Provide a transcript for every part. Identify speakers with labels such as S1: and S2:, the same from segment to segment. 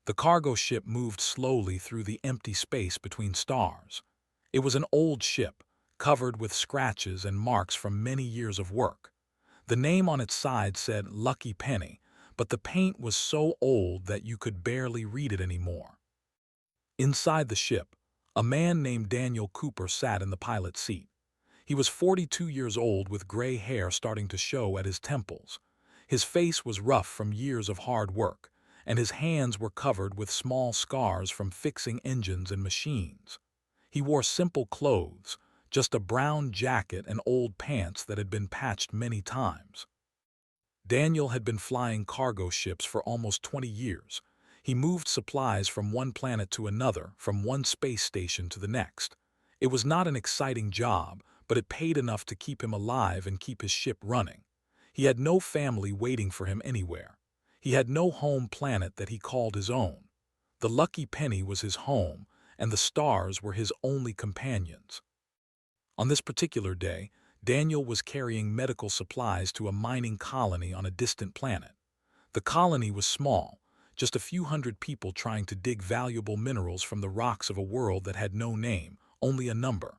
S1: The cargo ship moved slowly through the empty space between stars. It was an old ship, covered with scratches and marks from many years of work. The name on its side said Lucky Penny, but the paint was so old that you could barely read it anymore. Inside the ship, a man named Daniel Cooper sat in the pilot's seat. He was 42 years old with gray hair starting to show at his temples. His face was rough from years of hard work, and his hands were covered with small scars from fixing engines and machines. He wore simple clothes, just a brown jacket and old pants that had been patched many times. Daniel had been flying cargo ships for almost 20 years. He moved supplies from one planet to another, from one space station to the next. It was not an exciting job, but it paid enough to keep him alive and keep his ship running. He had no family waiting for him anywhere. He had no home planet that he called his own. The Lucky Penny was his home, and the stars were his only companions. On this particular day, Daniel was carrying medical supplies to a mining colony on a distant planet. The colony was small, just a few hundred people trying to dig valuable minerals from the rocks of a world that had no name, only a number.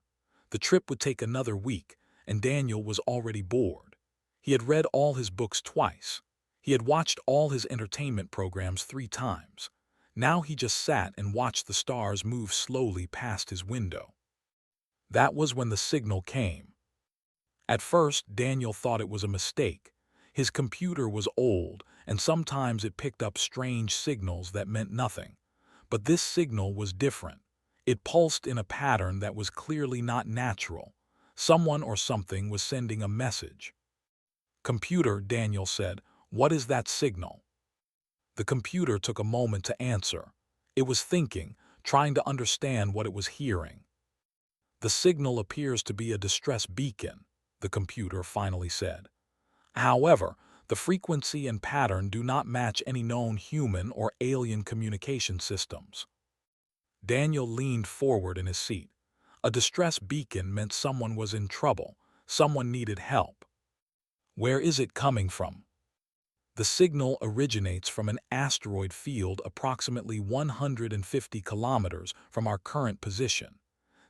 S1: The trip would take another week, and Daniel was already bored. He had read all his books twice. He had watched all his entertainment programs 3 times. Now he just sat and watched the stars move slowly past his window. That was when the signal came. At first, Daniel thought it was a mistake. His computer was old, and sometimes it picked up strange signals that meant nothing. But this signal was different. It pulsed in a pattern that was clearly not natural. Someone or something was sending a message. "Computer," Daniel said, "what is that signal?" The computer took a moment to answer. It was thinking, trying to understand what it was hearing. "The signal appears to be a distress beacon," the computer finally said. "However, the frequency and pattern do not match any known human or alien communication systems." Daniel leaned forward in his seat. A distress beacon meant someone was in trouble, someone needed help. "Where is it coming from?" "The signal originates from an asteroid field approximately 150 kilometers from our current position.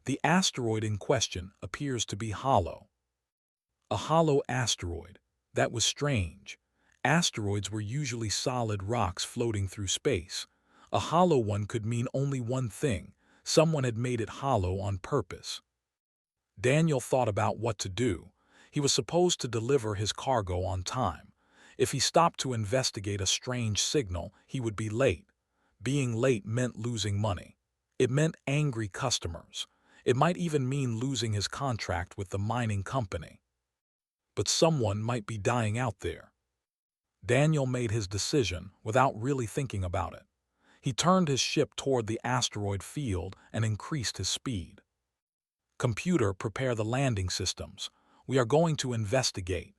S1: The asteroid in question appears to be hollow." A hollow asteroid. That was strange. Asteroids were usually solid rocks floating through space. A hollow one could mean only one thing: someone had made it hollow on purpose. Daniel thought about what to do. He was supposed to deliver his cargo on time. If he stopped to investigate a strange signal, he would be late. Being late meant losing money. It meant angry customers. It might even mean losing his contract with the mining company. But someone might be dying out there. Daniel made his decision without really thinking about it. He turned his ship toward the asteroid field and increased his speed. "Computer, prepare the landing systems. We are going to investigate."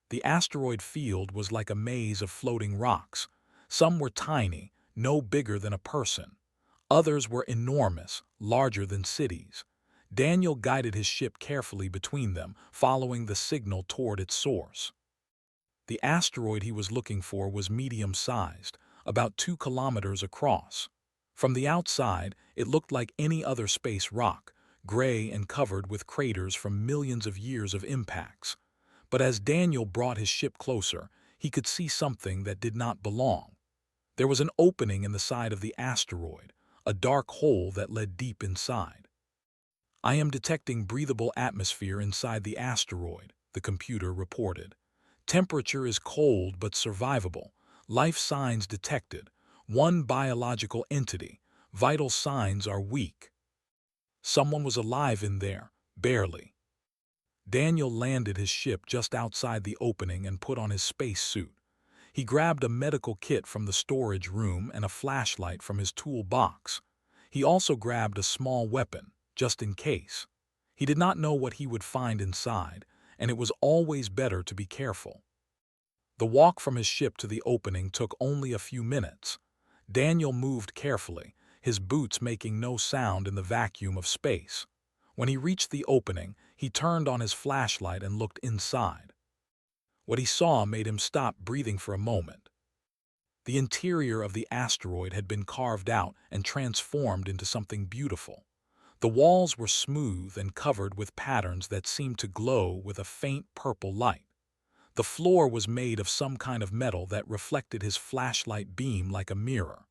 S1: The asteroid field was like a maze of floating rocks. Some were tiny, no bigger than a person. Others were enormous, larger than cities. Daniel guided his ship carefully between them, following the signal toward its source. The asteroid he was looking for was medium-sized, about 2 kilometers across. From the outside, it looked like any other space rock, gray and covered with craters from millions of years of impacts. But as Daniel brought his ship closer, he could see something that did not belong. There was an opening in the side of the asteroid, a dark hole that led deep inside. "I am detecting breathable atmosphere inside the asteroid," the computer reported. "Temperature is cold but survivable. Life signs detected. One biological entity. Vital signs are weak." Someone was alive in there, barely. Daniel landed his ship just outside the opening and put on his space suit. He grabbed a medical kit from the storage room and a flashlight from his toolbox. He also grabbed a small weapon, just in case. He did not know what he would find inside, and it was always better to be careful. The walk from his ship to the opening took only a few minutes. Daniel moved carefully, his boots making no sound in the vacuum of space. When he reached the opening, he turned on his flashlight and looked inside. What he saw made him stop breathing for a moment. The interior of the asteroid had been carved out and transformed into something beautiful. The walls were smooth and covered with patterns that seemed to glow with a faint purple light. The floor was made of some kind of metal that reflected his flashlight beam like a mirror.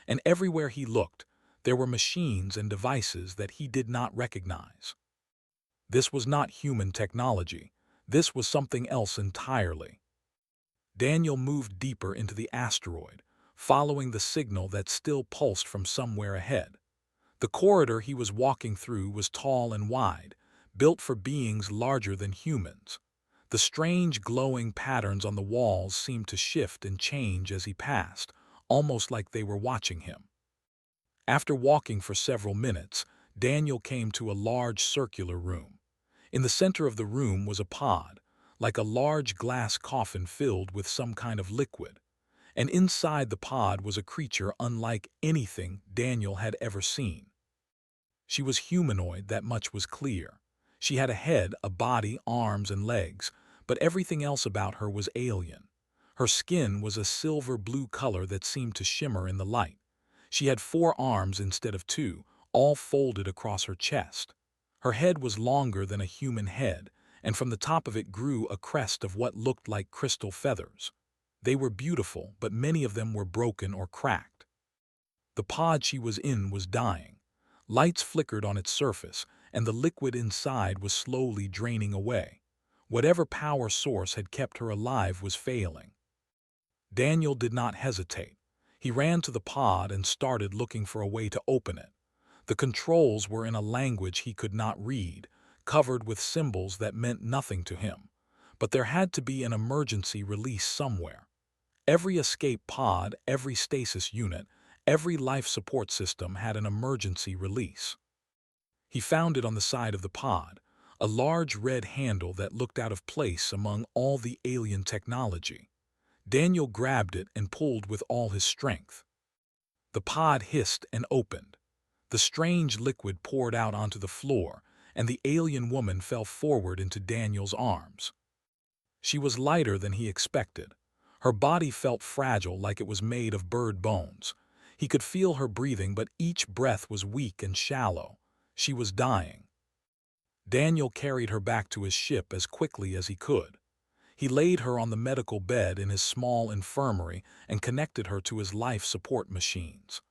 S1: And everywhere he looked, there were machines and devices that he did not recognize. This was not human technology. This was something else entirely. Daniel moved deeper into the asteroid, following the signal that still pulsed from somewhere ahead. The corridor he was walking through was tall and wide, built for beings larger than humans. The strange glowing patterns on the walls seemed to shift and change as he passed, almost like they were watching him. After walking for several minutes, Daniel came to a large circular room. In the center of the room was a pod, like a large glass coffin filled with some kind of liquid. And inside the pod was a creature unlike anything Daniel had ever seen. She was humanoid, that much was clear. She had a head, a body, arms, and legs, but everything else about her was alien. Her skin was a silver-blue color that seemed to shimmer in the light. She had 4 arms instead of 2, all folded across her chest. Her head was longer than a human head, and from the top of it grew a crest of what looked like crystal feathers. They were beautiful, but many of them were broken or cracked. The pod she was in was dying. Lights flickered on its surface, and the liquid inside was slowly draining away. Whatever power source had kept her alive was failing. Daniel did not hesitate. He ran to the pod and started looking for a way to open it. The controls were in a language he could not read, covered with symbols that meant nothing to him. But there had to be an emergency release somewhere. Every escape pod, every stasis unit, every life support system had an emergency release. He found it on the side of the pod, a large red handle that looked out of place among all the alien technology. Daniel grabbed it and pulled with all his strength. The pod hissed and opened. The strange liquid poured out onto the floor, and the alien woman fell forward into Daniel's arms. She was lighter than he expected. Her body felt fragile, like it was made of bird bones. He could feel her breathing, but each breath was weak and shallow. She was dying. Daniel carried her back to his ship as quickly as he could. He laid her on the medical bed in his small infirmary and connected her to his life support machines.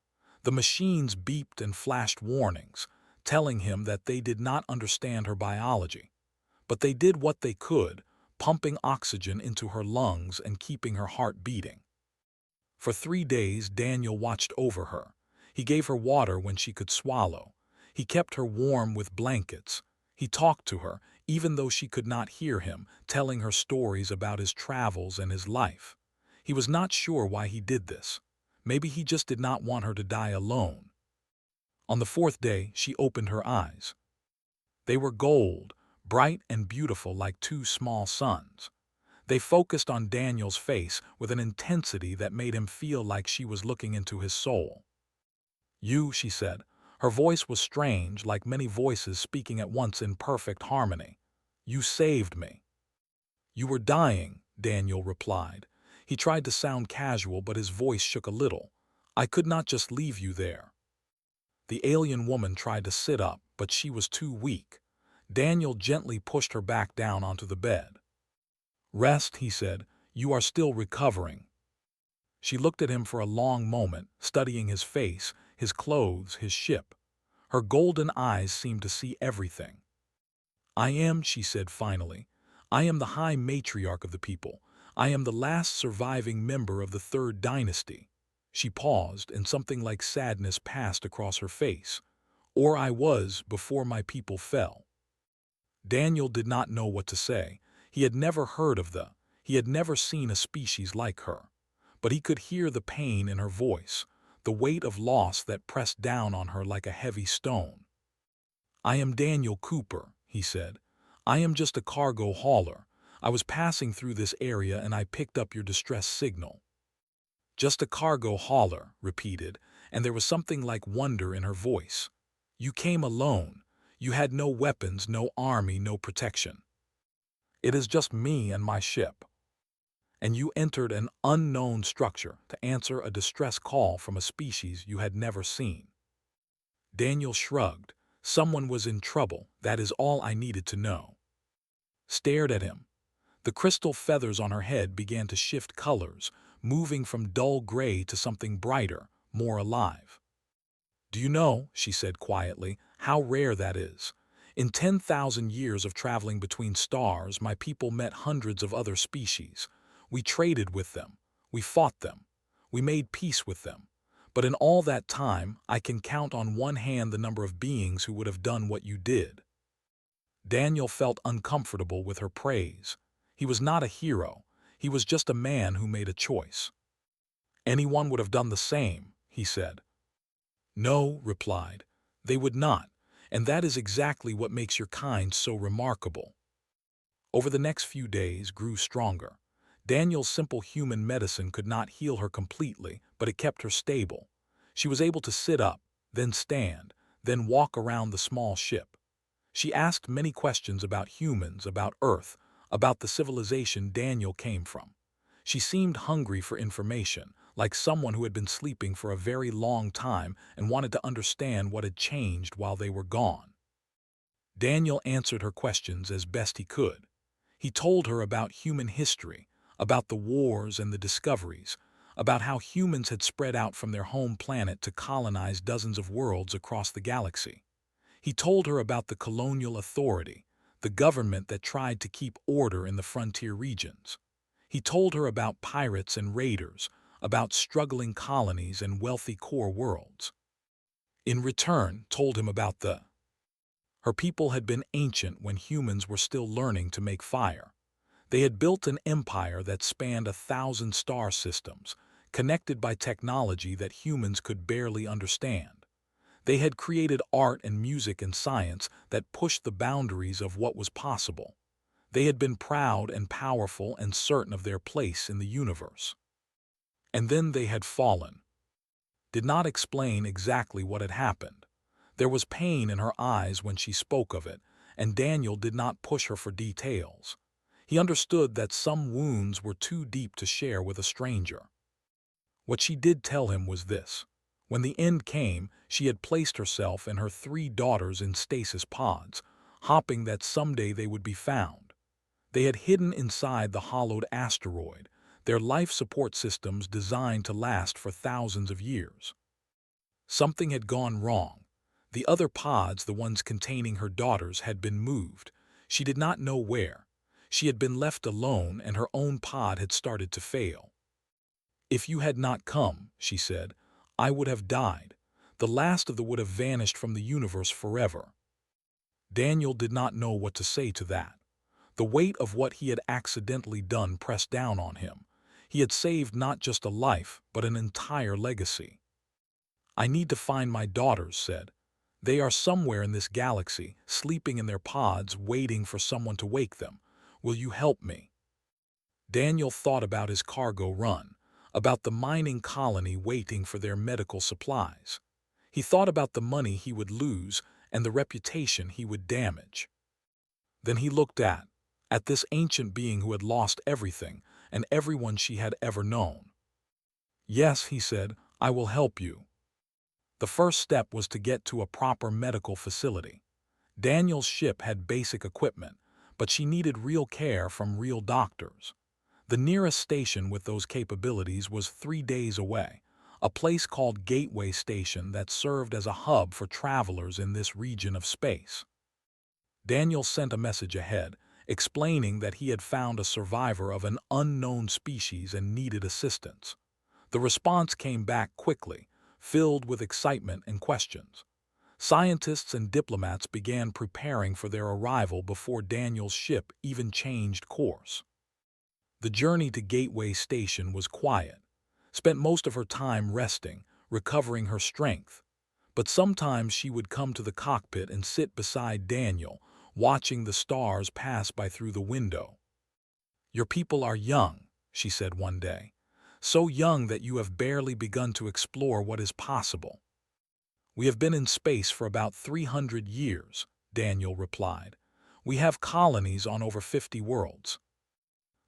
S1: The machines beeped and flashed warnings, telling him that they did not understand her biology. But they did what they could, pumping oxygen into her lungs and keeping her heart beating. For 3 days, Daniel watched over her. He gave her water when she could swallow. He kept her warm with blankets. He talked to her, even though she could not hear him, telling her stories about his travels and his life. He was not sure why he did this. Maybe he just did not want her to die alone. On the 4th day, she opened her eyes. They were gold, bright and beautiful like 2 small suns. They focused on Daniel's face with an intensity that made him feel like she was looking into his soul. "You," she said. Her voice was strange, like many voices speaking at once in perfect harmony. "You saved me." "You were dying," Daniel replied. He tried to sound casual, but his voice shook a little. "I could not just leave you there." The alien woman tried to sit up, but she was too weak. Daniel gently pushed her back down onto the bed. "Rest," he said. "You are still recovering." She looked at him for a long moment, studying his face, his clothes, his ship. Her golden eyes seemed to see everything. "I am," she said finally. "I am the High Matriarch of the people. I am the last surviving member of the 3rd dynasty." She paused, and something like sadness passed across her face. "Or I was, before my people fell." Daniel did not know what to say. He had never heard of he had never seen a species like her. But he could hear the pain in her voice, the weight of loss that pressed down on her like a heavy stone. "I am Daniel Cooper," he said. "I am just a cargo hauler. I was passing through this area and I picked up your distress signal." "Just a cargo hauler," repeated, and there was something like wonder in her voice. "You came alone. You had no weapons, no army, no protection." "It is just me and my ship." and you entered an unknown structure to answer a distress call from a species you had never seen. Daniel shrugged. Someone was in trouble, that is all I needed to know. Stared at him. The crystal feathers on her head began to shift colors, moving from dull gray to something brighter, more alive. Do you know, she said quietly, how rare that is? In 10,000 years of traveling between stars, my people met hundreds of other species. We traded with them. We fought them. We made peace with them. But in all that time, I can count on one hand the number of beings who would have done what you did. Daniel felt uncomfortable with her praise. He was not a hero. He was just a man who made a choice. Anyone would have done the same, he said. No, replied. They would not, and that is exactly what makes your kind so remarkable. Over the next few days grew stronger. Daniel's simple human medicine could not heal her completely, but it kept her stable. She was able to sit up, then stand, then walk around the small ship. She asked many questions about humans, about Earth, about the civilization Daniel came from. She seemed hungry for information, like someone who had been sleeping for a very long time and wanted to understand what had changed while they were gone. Daniel answered her questions as best he could. He told her about human history, about the wars and the discoveries, about how humans had spread out from their home planet to colonize dozens of worlds across the galaxy. He told her about the colonial authority, the government that tried to keep order in the frontier regions. He told her about pirates and raiders, about struggling colonies and wealthy core worlds. In return, told him about her people had been ancient when humans were still learning to make fire. They had built an empire that spanned 1,000 star systems, connected by technology that humans could barely understand. They had created art and music and science that pushed the boundaries of what was possible. They had been proud and powerful and certain of their place in the universe. And then they had fallen. Did not explain exactly what had happened. There was pain in her eyes when she spoke of it, and Daniel did not push her for details. He understood that some wounds were too deep to share with a stranger. What she did tell him was this. When the end came, she had placed herself and her 3 daughters in stasis pods, hoping that someday they would be found. They had hidden inside the hollowed asteroid, their life support systems designed to last for thousands of years. Something had gone wrong. The other pods, the ones containing her daughters, had been moved. She did not know where. She had been left alone, and her own pod had started to fail. If you had not come, she said, I would have died. The last of them would have vanished from the universe forever. Daniel did not know what to say to that. The weight of what he had accidentally done pressed down on him. He had saved not just a life, but an entire legacy. I need to find my daughters, said. They are somewhere in this galaxy, sleeping in their pods, waiting for someone to wake them. Will you help me? Daniel thought about his cargo run, about the mining colony waiting for their medical supplies. He thought about the money he would lose and the reputation he would damage. Then he looked at this ancient being who had lost everything and everyone she had ever known. Yes, he said, I will help you. The first step was to get to a proper medical facility. Daniel's ship had basic equipment, but she needed real care from real doctors. The nearest station with those capabilities was 3 days away, a place called Gateway Station that served as a hub for travelers in this region of space. Daniel sent a message ahead, explaining that he had found a survivor of an unknown species and needed assistance. The response came back quickly, filled with excitement and questions. Scientists and diplomats began preparing for their arrival before Daniel's ship even changed course. The journey to Gateway Station was quiet, spent most of her time resting, recovering her strength. But sometimes she would come to the cockpit and sit beside Daniel, watching the stars pass by through the window. Your people are young, she said one day, so young that you have barely begun to explore what is possible. We have been in space for about 300 years, Daniel replied. We have colonies on over 50 worlds.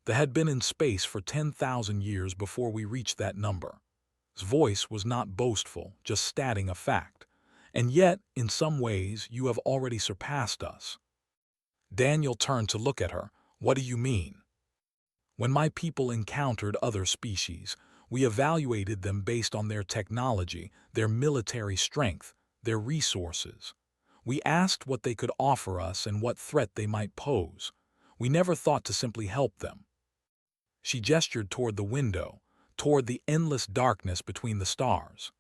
S1: That had been in space for 10,000 years before we reached that number. His voice was not boastful, just stating a fact. And yet, in some ways, you have already surpassed us. Daniel turned to look at her. What do you mean? When my people encountered other species, we evaluated them based on their technology, their military strength, their resources. We asked what they could offer us and what threat they might pose. We never thought to simply help them. She gestured toward the window, toward the endless darkness between the stars.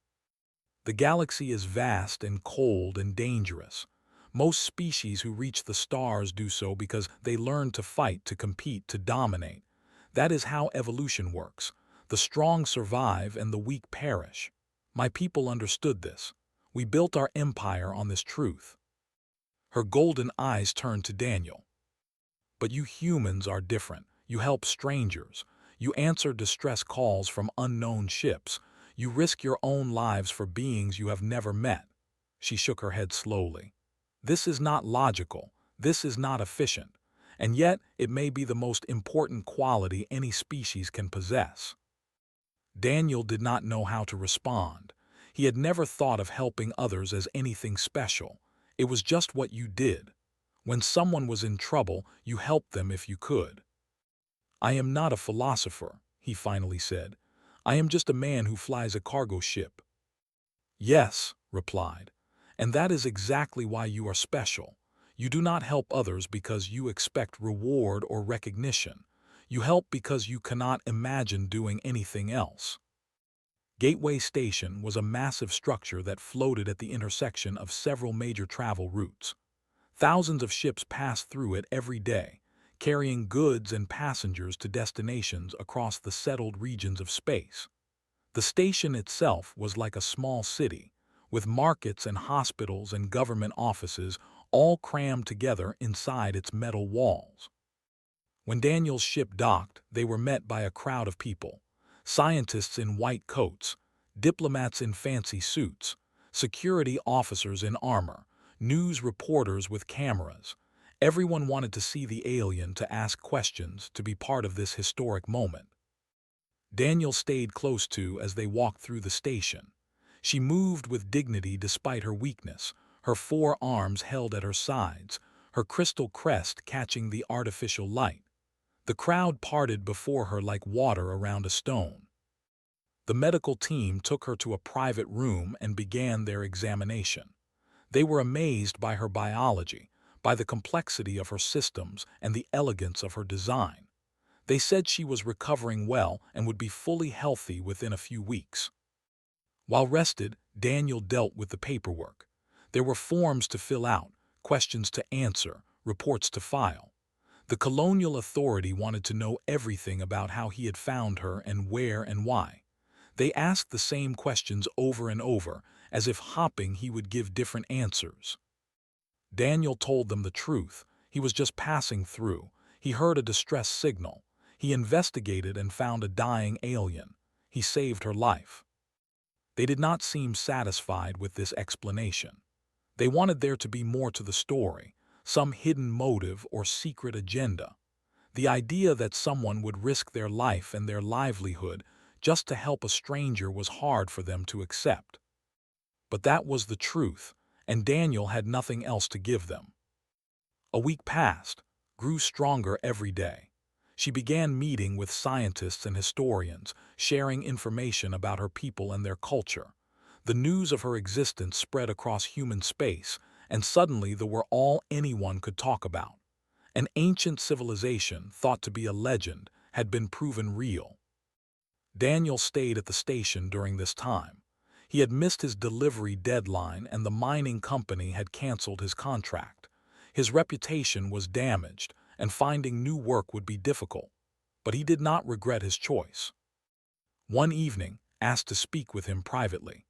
S1: The galaxy is vast and cold and dangerous. Most species who reach the stars do so because they learn to fight, to compete, to dominate. That is how evolution works. The strong survive and the weak perish. My people understood this. We built our empire on this truth. Her golden eyes turned to Daniel. But you humans are different. You help strangers. You answer distress calls from unknown ships. You risk your own lives for beings you have never met. She shook her head slowly. This is not logical. This is not efficient. And yet, it may be the most important quality any species can possess. Daniel did not know how to respond. He had never thought of helping others as anything special. It was just what you did. When someone was in trouble, you helped them if you could. I am not a philosopher, he finally said. I am just a man who flies a cargo ship. Yes, replied. And that is exactly why you are special. You do not help others because you expect reward or recognition. You help because you cannot imagine doing anything else. Gateway Station was a massive structure that floated at the intersection of several major travel routes. Thousands of ships passed through it every day, carrying goods and passengers to destinations across the settled regions of space. The station itself was like a small city, with markets and hospitals and government offices all crammed together inside its metal walls. When Daniel's ship docked, they were met by a crowd of people, scientists in white coats, diplomats in fancy suits, security officers in armor, news reporters with cameras. Everyone wanted to see the alien, to ask questions, to be part of this historic moment. Daniel stayed close to as they walked through the station. She moved with dignity despite her weakness, her 4 arms held at her sides, her crystal crest catching the artificial light. The crowd parted before her like water around a stone. The medical team took her to a private room and began their examination. They were amazed by her biology, by the complexity of her systems and the elegance of her design. They said she was recovering well and would be fully healthy within a few weeks. While rested, Daniel dealt with the paperwork. There were forms to fill out, questions to answer, reports to file. The colonial authority wanted to know everything about how he had found her and where and why. They asked the same questions over and over, as if hoping he would give different answers. Daniel told them the truth. He was just passing through. He heard a distress signal. He investigated and found a dying alien. He saved her life. They did not seem satisfied with this explanation. They wanted there to be more to the story, some hidden motive or secret agenda. The idea that someone would risk their life and their livelihood just to help a stranger was hard for them to accept. But that was the truth, and Daniel had nothing else to give them. A week passed, grew stronger every day. She began meeting with scientists and historians, sharing information about her people and their culture. The news of her existence spread across human space, and suddenly they were all anyone could talk about. An ancient civilization, thought to be a legend, had been proven real. Daniel stayed at the station during this time. He had missed his delivery deadline and the mining company had canceled his contract. His reputation was damaged, and finding new work would be difficult. But he did not regret his choice. One evening, asked to speak with him privately.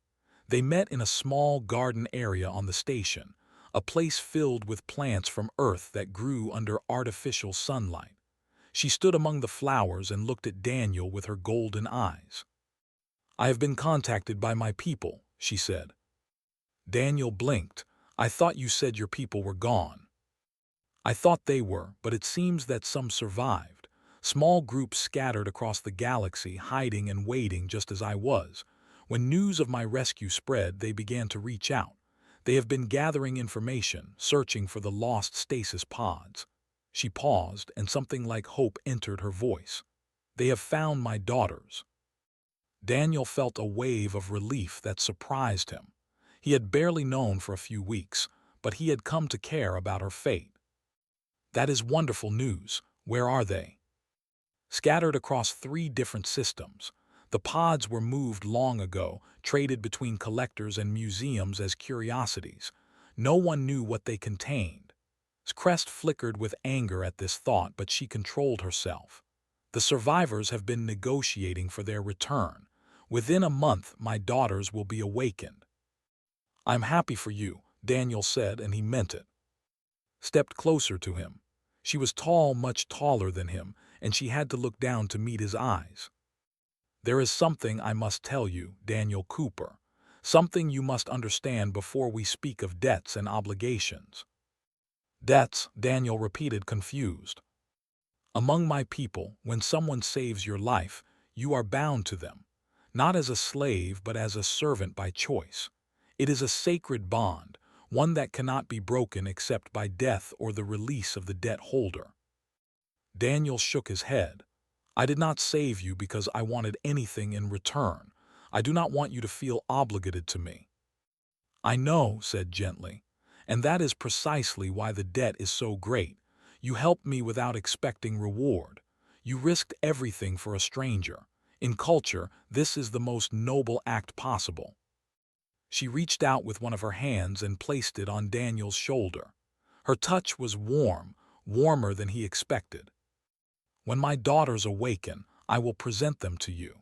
S1: They met in a small garden area on the station, a place filled with plants from Earth that grew under artificial sunlight. She stood among the flowers and looked at Daniel with her golden eyes. "I have been contacted by my people," she said. Daniel blinked. "I thought you said your people were gone." "I thought they were, but it seems that some survived. Small groups scattered across the galaxy, hiding and waiting just as I was. When news of my rescue spread, they began to reach out. They have been gathering information, searching for the lost stasis pods. She paused, and something like hope entered her voice. They have found my daughters. Daniel felt a wave of relief that surprised him. He had barely known for a few weeks, but he had come to care about her fate. That is wonderful news. Where are they? Scattered across 3 different systems. The pods were moved long ago, traded between collectors and museums as curiosities. No one knew what they contained. Crest flickered with anger at this thought, but she controlled herself. The survivors have been negotiating for their return. Within a month, my daughters will be awakened. I'm happy for you, Daniel said, and he meant it. Stepped closer to him. She was tall, much taller than him, and she had to look down to meet his eyes. There is something I must tell you, Daniel Cooper. Something you must understand before we speak of debts and obligations. Debts, Daniel repeated, confused. Among my people, when someone saves your life, you are bound to them, not as a slave but as a servant by choice. It is a sacred bond, one that cannot be broken except by death or the release of the debt holder. Daniel shook his head. I did not save you because I wanted anything in return. I do not want you to feel obligated to me. I know, said gently, and that is precisely why the debt is so great. You helped me without expecting reward. You risked everything for a stranger. In culture, this is the most noble act possible. She reached out with one of her hands and placed it on Daniel's shoulder. Her touch was warm, warmer than he expected. When my daughters awaken, I will present them to you.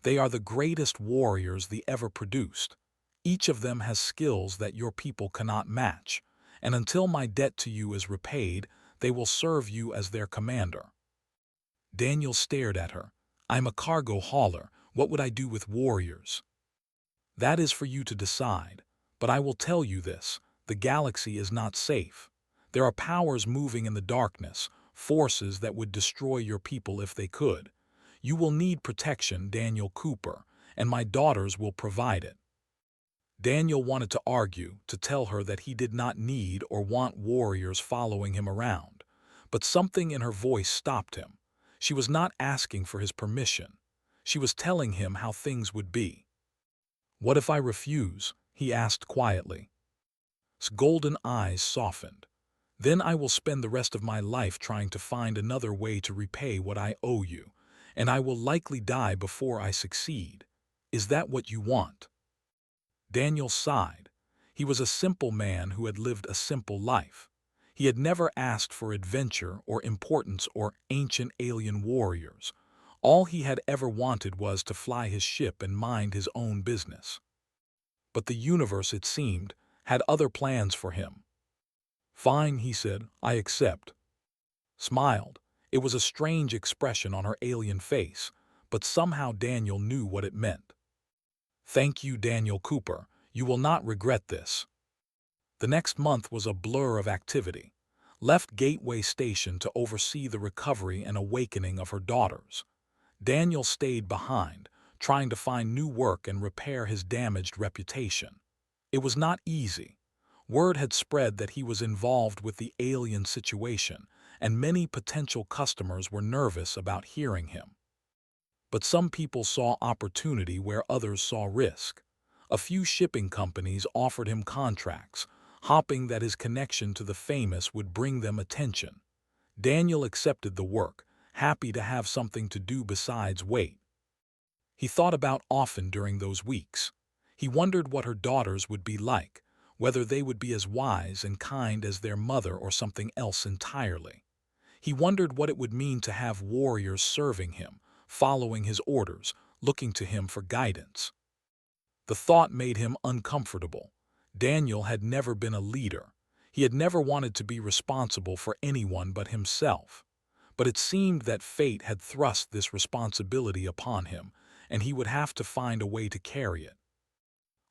S1: They are the greatest warriors the ever produced. Each of them has skills that your people cannot match, and until my debt to you is repaid, they will serve you as their commander. Daniel stared at her. I'm a cargo hauler. What would I do with warriors? That is for you to decide, but I will tell you this. The galaxy is not safe. There are powers moving in the darkness, forces that would destroy your people if they could. You will need protection, Daniel Cooper, and my daughters will provide it. Daniel wanted to argue, to tell her that he did not need or want warriors following him around, but something in her voice stopped him. She was not asking for his permission. She was telling him how things would be. What if I refuse? He asked quietly. His golden eyes softened. Then I will spend the rest of my life trying to find another way to repay what I owe you, and I will likely die before I succeed. Is that what you want? Daniel sighed. He was a simple man who had lived a simple life. He had never asked for adventure or importance or ancient alien warriors. All he had ever wanted was to fly his ship and mind his own business. But the universe, it seemed, had other plans for him. Fine, he said, I accept. Smiled. It was a strange expression on her alien face, but somehow Daniel knew what it meant. Thank you, Daniel Cooper. You will not regret this. The next month was a blur of activity. Left Gateway Station to oversee the recovery and awakening of her daughters. Daniel stayed behind, trying to find new work and repair his damaged reputation. It was not easy. Word had spread that he was involved with the alien situation, and many potential customers were nervous about hearing him. But some people saw opportunity where others saw risk. A few shipping companies offered him contracts, hoping that his connection to the famous would bring them attention. Daniel accepted the work, happy to have something to do besides wait. He thought about often during those weeks. He wondered what her daughters would be like, whether they would be as wise and kind as their mother or something else entirely. He wondered what it would mean to have warriors serving him, following his orders, looking to him for guidance. The thought made him uncomfortable. Daniel had never been a leader. He had never wanted to be responsible for anyone but himself. But it seemed that fate had thrust this responsibility upon him, and he would have to find a way to carry it.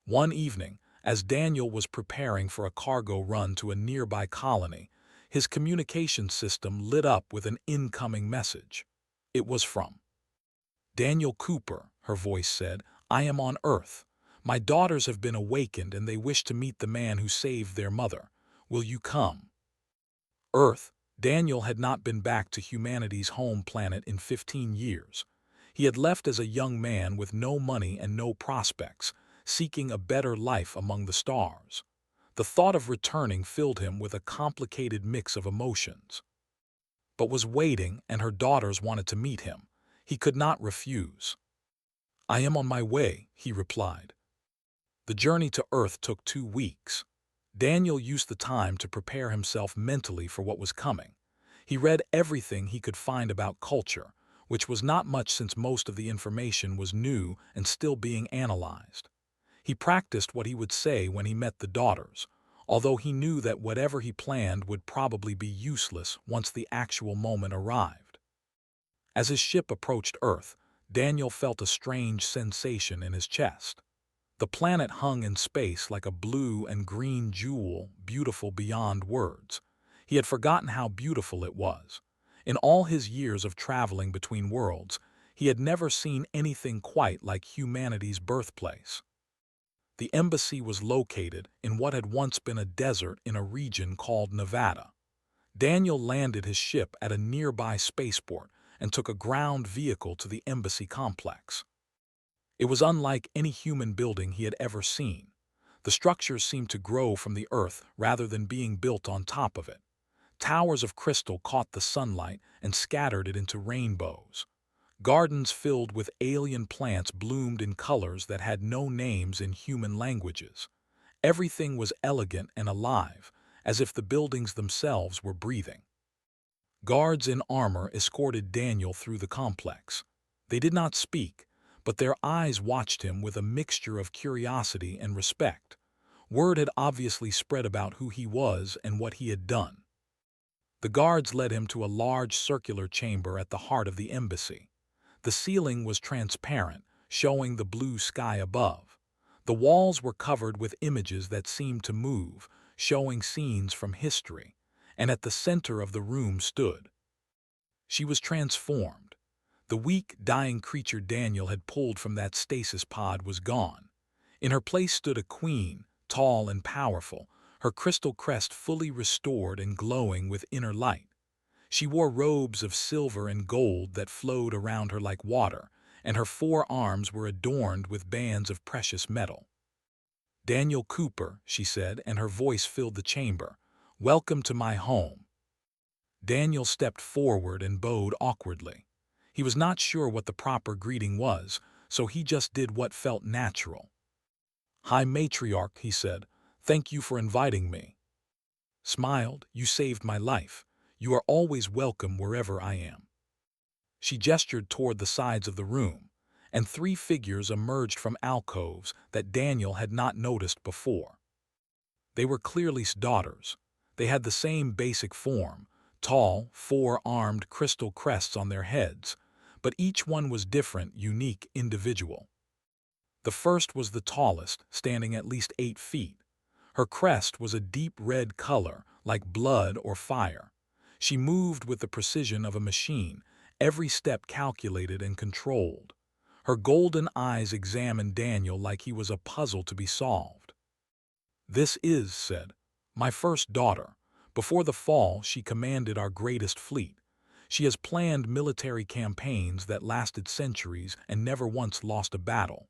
S1: One evening, as Daniel was preparing for a cargo run to a nearby colony, his communication system lit up with an incoming message. It was from Daniel Cooper, her voice said. I am on Earth. My daughters have been awakened and they wish to meet the man who saved their mother. Will you come? Earth. Daniel had not been back to humanity's home planet in 15 years. He had left as a young man with no money and no prospects, seeking a better life among the stars. The thought of returning filled him with a complicated mix of emotions. But was waiting, and her daughters wanted to meet him. He could not refuse. I am on my way, he replied. The journey to Earth took 2 weeks. Daniel used the time to prepare himself mentally for what was coming. He read everything he could find about culture, which was not much since most of the information was new and still being analyzed. He practiced what he would say when he met the daughters, although he knew that whatever he planned would probably be useless once the actual moment arrived. As his ship approached Earth, Daniel felt a strange sensation in his chest. The planet hung in space like a blue and green jewel, beautiful beyond words. He had forgotten how beautiful it was. In all his years of traveling between worlds, he had never seen anything quite like humanity's birthplace. The embassy was located in what had once been a desert in a region called Nevada. Daniel landed his ship at a nearby spaceport and took a ground vehicle to the embassy complex. It was unlike any human building he had ever seen. The structures seemed to grow from the earth rather than being built on top of it. Towers of crystal caught the sunlight and scattered it into rainbows. Gardens filled with alien plants bloomed in colors that had no names in human languages. Everything was elegant and alive, as if the buildings themselves were breathing. Guards in armor escorted Daniel through the complex. They did not speak, but their eyes watched him with a mixture of curiosity and respect. Word had obviously spread about who he was and what he had done. The guards led him to a large circular chamber at the heart of the embassy. The ceiling was transparent, showing the blue sky above. The walls were covered with images that seemed to move, showing scenes from history, and at the center of the room stood. She was transformed. The weak, dying creature Daniel had pulled from that stasis pod was gone. In her place stood a queen, tall and powerful, her crystal crest fully restored and glowing with inner light. She wore robes of silver and gold that flowed around her like water, and her 4 arms were adorned with bands of precious metal. Daniel Cooper, she said, and her voice filled the chamber. Welcome to my home. Daniel stepped forward and bowed awkwardly. He was not sure what the proper greeting was, so he just did what felt natural. Hi, Matriarch, he said. Thank you for inviting me. Smiled, you saved my life. You are always welcome wherever I am. She gestured toward the sides of the room, and 3 figures emerged from alcoves that Daniel had not noticed before. They were clearly daughters. They had the same basic form, tall, 4-armed crystal crests on their heads, but each one was different, unique, individual. The first was the tallest, standing at least 8 feet. Her crest was a deep red color, like blood or fire. She moved with the precision of a machine, every step calculated and controlled. Her golden eyes examined Daniel like he was a puzzle to be solved. This is, said, my first daughter. Before the fall, she commanded our greatest fleet. She has planned military campaigns that lasted centuries and never once lost a battle.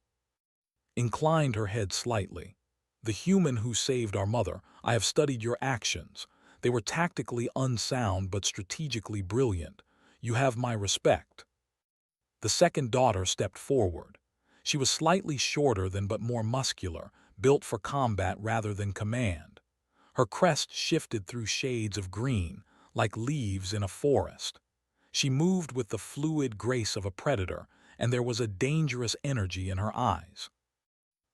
S1: Inclined her head slightly. The human who saved our mother, I have studied your actions. They were tactically unsound but strategically brilliant. You have my respect. The second daughter stepped forward. She was slightly shorter than but more muscular, built for combat rather than command. Her crest shifted through shades of green, like leaves in a forest. She moved with the fluid grace of a predator, and there was a dangerous energy in her eyes.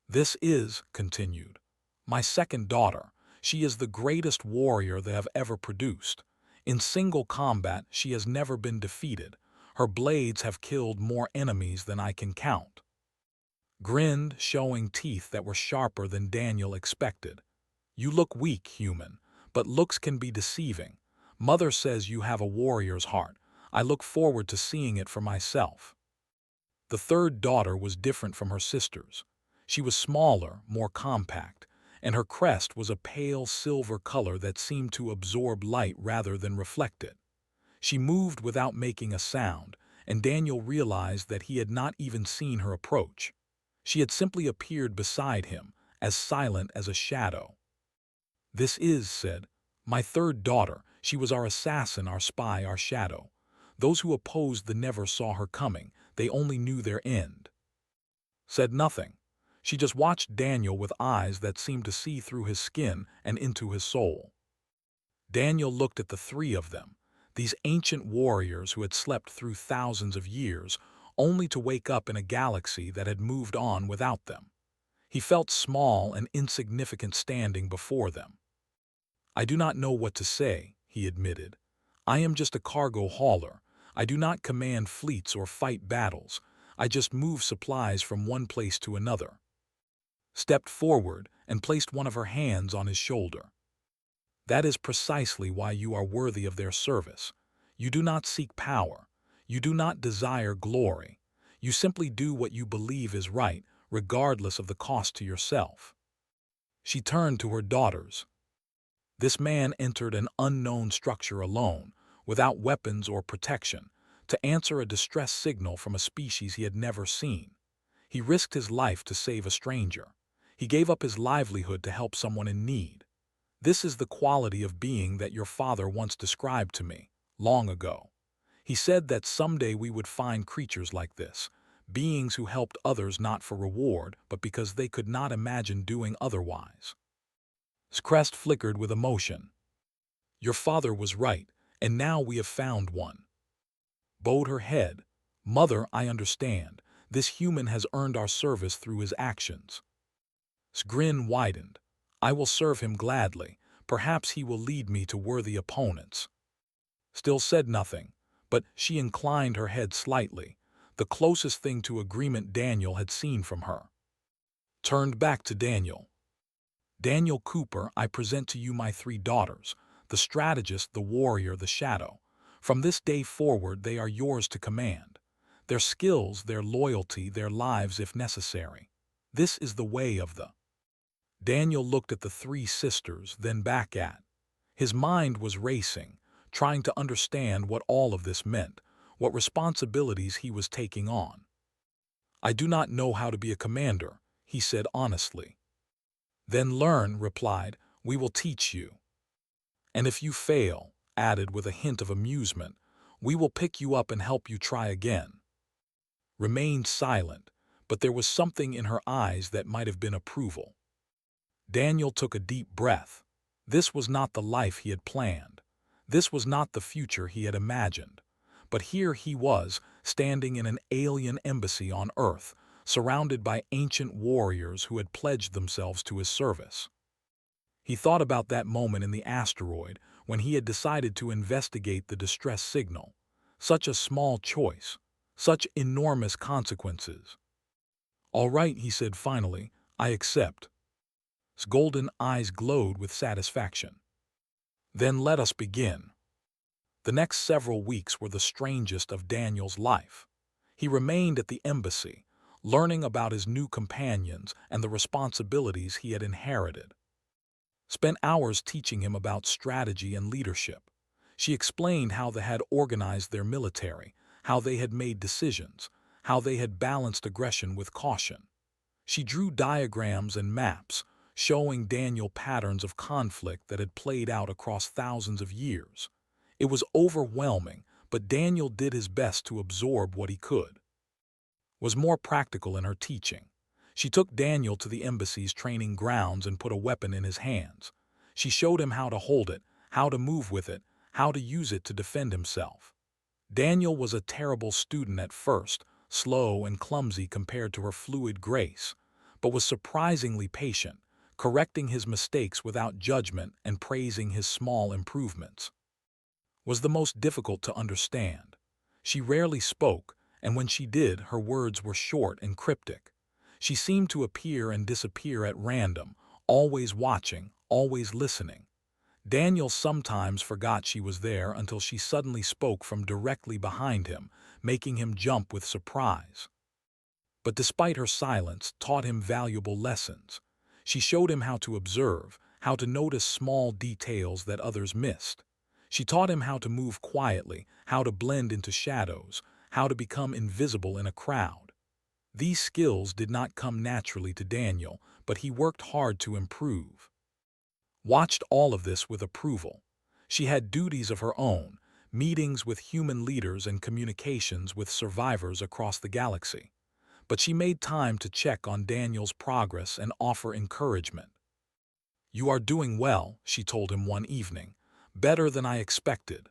S1: This is, continued, my second daughter. She is the greatest warrior they have ever produced. In single combat, she has never been defeated. Her blades have killed more enemies than I can count. Grinned, showing teeth that were sharper than Daniel expected. You look weak, human, but looks can be deceiving. Mother says you have a warrior's heart. I look forward to seeing it for myself." The third daughter was different from her sisters. She was smaller, more compact, and her crest was a pale silver color that seemed to absorb light rather than reflect it. She moved without making a sound, and Daniel realized that he had not even seen her approach. She had simply appeared beside him, as silent as a shadow. "This is," said, "my third daughter. She was our assassin, our spy, our shadow. Those who opposed the never saw her coming. They only knew their end." Said nothing. She just watched Daniel with eyes that seemed to see through his skin and into his soul. Daniel looked at the three of them, these ancient warriors who had slept through thousands of years, only to wake up in a galaxy that had moved on without them. He felt small and insignificant standing before them. "I do not know what to say," he admitted. "I am just a cargo hauler. I do not command fleets or fight battles. I just move supplies from one place to another." Stepped forward and placed one of her hands on his shoulder. "That is precisely why you are worthy of their service. You do not seek power. You do not desire glory. You simply do what you believe is right, regardless of the cost to yourself." She turned to her daughters. This man entered an unknown structure alone, without weapons or protection, to answer a distress signal from a species he had never seen. He risked his life to save a stranger. He gave up his livelihood to help someone in need. "This is the quality of being that your father once described to me, long ago. He said that someday we would find creatures like this, beings who helped others not for reward, but because they could not imagine doing otherwise." His crest flickered with emotion. "Your father was right, and now we have found one." Bowed her head. "Mother, I understand. This human has earned our service through his actions." His grin widened. "I will serve him gladly. Perhaps he will lead me to worthy opponents." Still said nothing, but she inclined her head slightly, the closest thing to agreement Daniel had seen from her. Turned back to Daniel. "Daniel Cooper, I present to you my three daughters, the strategist, the warrior, the shadow. From this day forward they are yours to command. Their skills, their loyalty, their lives if necessary. This is the way of the—" Daniel looked at the three sisters, then back at. His mind was racing, trying to understand what all of this meant, what responsibilities he was taking on. "I do not know how to be a commander," he said honestly. "Then learn," replied, "we will teach you. And if you fail," added with a hint of amusement, "we will pick you up and help you try again." Remained silent, but there was something in her eyes that might have been approval. Daniel took a deep breath. This was not the life he had planned. This was not the future he had imagined. But here he was, standing in an alien embassy on Earth, surrounded by ancient warriors who had pledged themselves to his service. He thought about that moment in the asteroid when he had decided to investigate the distress signal. Such a small choice, such enormous consequences. "All right," he said finally, "I accept." His golden eyes glowed with satisfaction. "Then let us begin." The next several weeks were the strangest of Daniel's life. He remained at the embassy, learning about his new companions and the responsibilities he had inherited. Spent hours teaching him about strategy and leadership. She explained how they had organized their military, how they had made decisions, how they had balanced aggression with caution. She drew diagrams and maps, showing Daniel patterns of conflict that had played out across thousands of years. It was overwhelming, but Daniel did his best to absorb what he could. Was more practical in her teaching. She took Daniel to the embassy's training grounds and put a weapon in his hands. She showed him how to hold it, how to move with it, how to use it to defend himself. Daniel was a terrible student at first, slow and clumsy compared to her fluid grace, but was surprisingly patient, correcting his mistakes without judgment and praising his small improvements. Was the most difficult to understand. She rarely spoke, and when she did, her words were short and cryptic. She seemed to appear and disappear at random, always watching, always listening. Daniel sometimes forgot she was there until she suddenly spoke from directly behind him, making him jump with surprise. But despite her silence, taught him valuable lessons. She showed him how to observe, how to notice small details that others missed. She taught him how to move quietly, how to blend into shadows, how to become invisible in a crowd. These skills did not come naturally to Daniel, but he worked hard to improve. Watched all of this with approval. She had duties of her own, meetings with human leaders and communications with survivors across the galaxy. But she made time to check on Daniel's progress and offer encouragement. "You are doing well," she told him one evening. "Better than I expected."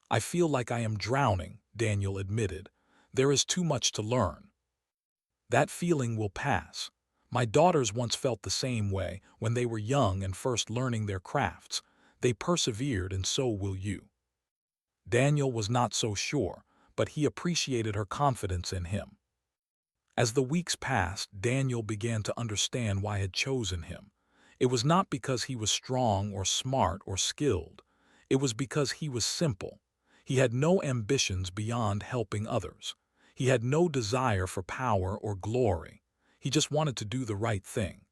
S1: "I feel like I am drowning," Daniel admitted. "There is too much to learn." "That feeling will pass. My daughters once felt the same way when they were young and first learning their crafts. They persevered, and so will you." Daniel was not so sure, but he appreciated her confidence in him. As the weeks passed, Daniel began to understand why had chosen him. It was not because he was strong or smart or skilled. It was because he was simple. He had no ambitions beyond helping others. He had no desire for power or glory. He just wanted to do the right thing.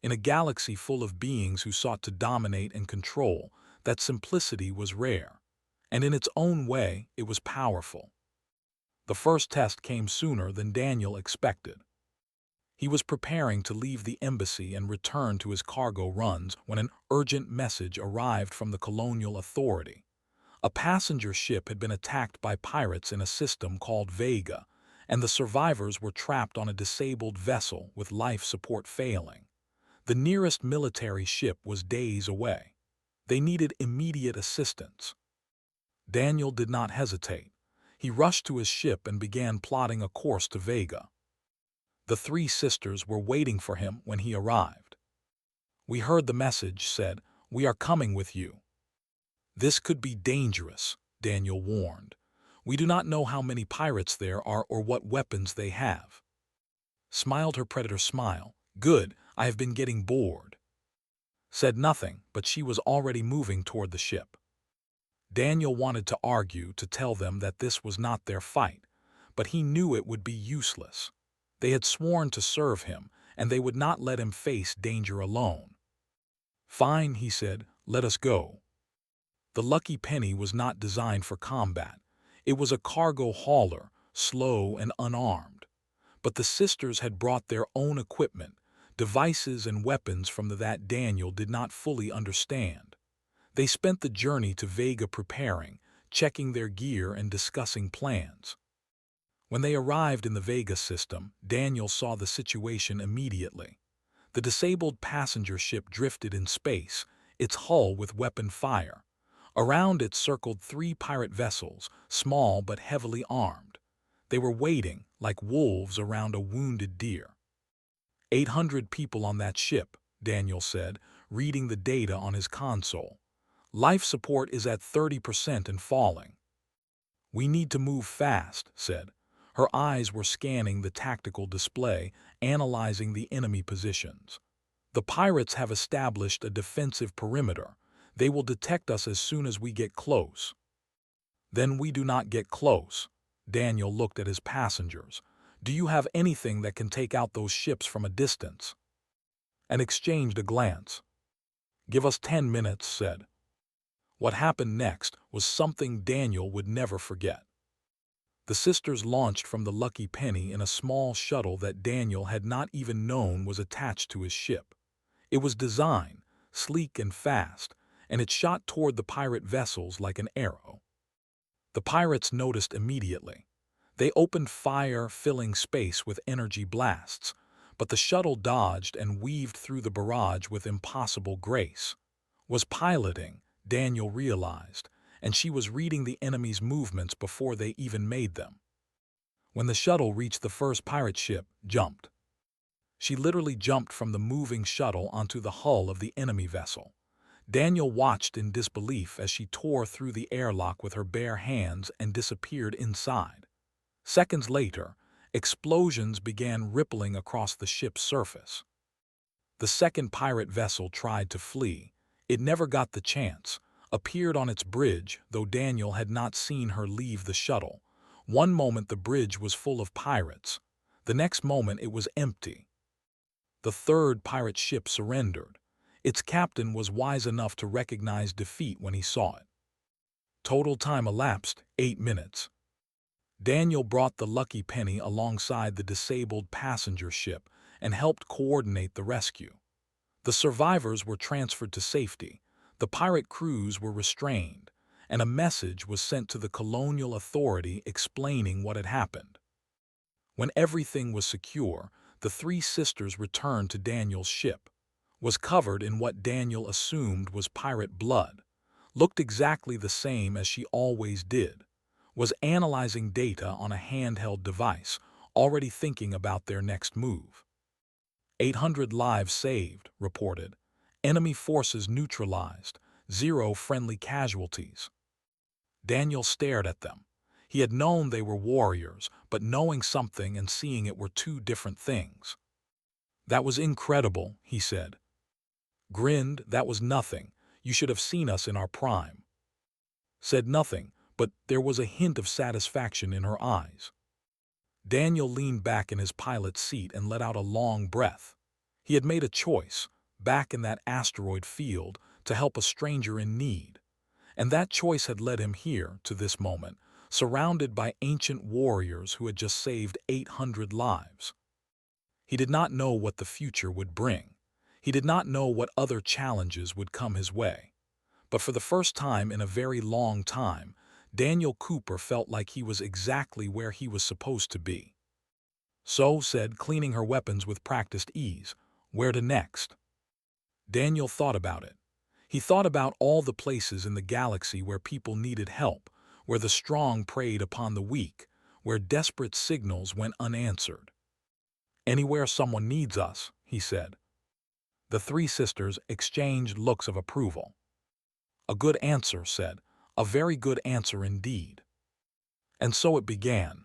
S1: In a galaxy full of beings who sought to dominate and control, that simplicity was rare. And in its own way, it was powerful. The first test came sooner than Daniel expected. He was preparing to leave the embassy and return to his cargo runs when an urgent message arrived from the Colonial Authority. A passenger ship had been attacked by pirates in a system called Vega, and the survivors were trapped on a disabled vessel with life support failing. The nearest military ship was days away. They needed immediate assistance. Daniel did not hesitate. He rushed to his ship and began plotting a course to Vega. The three sisters were waiting for him when he arrived. "We heard the message," said. "We are coming with you." "This could be dangerous," Daniel warned. "We do not know how many pirates there are or what weapons they have." Smiled her predator smile. "Good, I have been getting bored." Said nothing, but she was already moving toward the ship. Daniel wanted to argue, to tell them that this was not their fight, but he knew it would be useless. They had sworn to serve him, and they would not let him face danger alone. "Fine," he said, "let us go." The Lucky Penny was not designed for combat. It was a cargo hauler, slow and unarmed. But the sisters had brought their own equipment, devices and weapons from that Daniel did not fully understand. They spent the journey to Vega preparing, checking their gear and discussing plans. When they arrived in the Vega system, Daniel saw the situation immediately. The disabled passenger ship drifted in space, its hull with weapon fire. Around it circled 3 pirate vessels, small but heavily armed. They were waiting, like wolves around a wounded deer. 800 people on that ship," Daniel said, reading the data on his console. "Life support is at 30% and falling." "We need to move fast," said. Her eyes were scanning the tactical display, analyzing the enemy positions. "The pirates have established a defensive perimeter. They will detect us as soon as we get close." "Then we do not get close." Daniel looked at his passengers. "Do you have anything that can take out those ships from a distance?" And exchanged a glance. "Give us 10 minutes," said. What happened next was something Daniel would never forget. The sisters launched from the Lucky Penny in a small shuttle that Daniel had not even known was attached to his ship. It was designed, sleek and fast, and it shot toward the pirate vessels like an arrow. The pirates noticed immediately. They opened fire, filling space with energy blasts, but the shuttle dodged and weaved through the barrage with impossible grace. Was piloting, Daniel realized, and she was reading the enemy's movements before they even made them. When the shuttle reached the first pirate ship, jumped. She literally jumped from the moving shuttle onto the hull of the enemy vessel. Daniel watched in disbelief as she tore through the airlock with her bare hands and disappeared inside. Seconds later, explosions began rippling across the ship's surface. The second pirate vessel tried to flee. It never got the chance, appeared on its bridge, though Daniel had not seen her leave the shuttle. One moment the bridge was full of pirates. The next moment it was empty. The third pirate ship surrendered. Its captain was wise enough to recognize defeat when he saw it. Total time elapsed, 8 minutes. Daniel brought the lucky penny alongside the disabled passenger ship and helped coordinate the rescue. The survivors were transferred to safety, the pirate crews were restrained, and a message was sent to the colonial authority explaining what had happened. When everything was secure, the three sisters returned to Daniel's ship, was covered in what Daniel assumed was pirate blood, looked exactly the same as she always did, was analyzing data on a handheld device, already thinking about their next move. 800 lives saved, reported. Enemy forces neutralized, 0 friendly casualties. Daniel stared at them. He had known they were warriors, but knowing something and seeing it were two different things. That was incredible, he said. Grinned, that was nothing. You should have seen us in our prime. Said nothing, but there was a hint of satisfaction in her eyes. Daniel leaned back in his pilot's seat and let out a long breath. He had made a choice, back in that asteroid field, to help a stranger in need. And that choice had led him here, to this moment, surrounded by ancient warriors who had just saved 800 lives. He did not know what the future would bring. He did not know what other challenges would come his way. But for the first time in a very long time, Daniel Cooper felt like he was exactly where he was supposed to be. So, said, cleaning her weapons with practiced ease, where to next? Daniel thought about it. He thought about all the places in the galaxy where people needed help, where the strong preyed upon the weak, where desperate signals went unanswered. Anywhere someone needs us, he said. The three sisters exchanged looks of approval. A good answer, said. A very good answer indeed. And so it began.